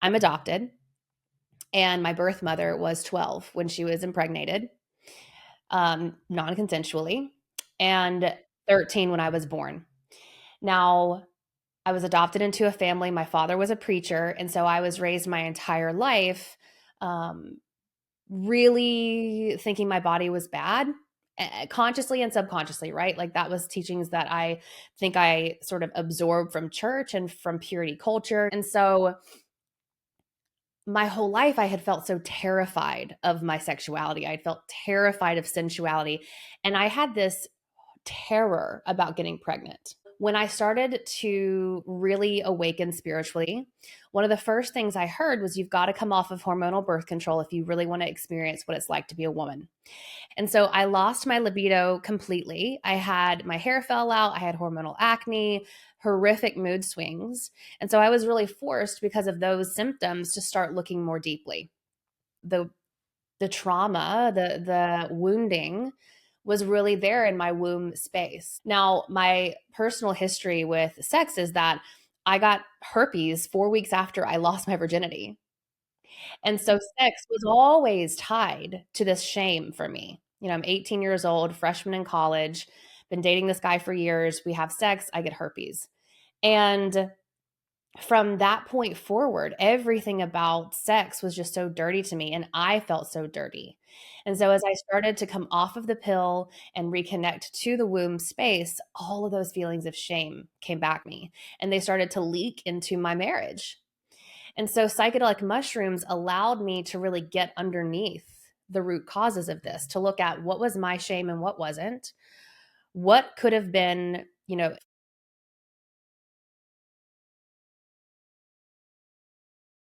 I'm adopted, and my birth mother was 12 when she was impregnated, non-consensually, and 13 when I was born. Now, I was adopted into a family. My father was a preacher, and so I was raised my entire life, um, really thinking my body was bad, consciously and subconsciously, right? Like that was teachings that I think I sort of absorbed from church and from purity culture. And so my whole life I had felt so terrified of my sexuality. I felt terrified of sensuality. And I had this terror about getting pregnant. When I started to really awaken spiritually, one of the first things I heard was you've got to come off of hormonal birth control if you really want to experience what it's like to be a woman. And so I lost my libido completely. I had my hair fell out, I had hormonal acne, horrific mood swings. And so I was really forced because of those symptoms to start looking more deeply. The the trauma, the wounding was really there in my womb space. Now, my personal history with sex is that I got herpes 4 weeks after I lost my virginity. And so sex was always tied to this shame for me. I'm 18 years old, freshman in college, been dating this guy for years. We have sex, I get herpes. And from that point forward, everything about sex was just so dirty to me, and I felt so dirty. And so, as I started to come off of the pill and reconnect to the womb space, all of those feelings of shame came back to me, and they started to leak into my marriage. And so, psychedelic mushrooms allowed me to really get underneath the root causes of this, to look at what was my shame and what wasn't, what could have been,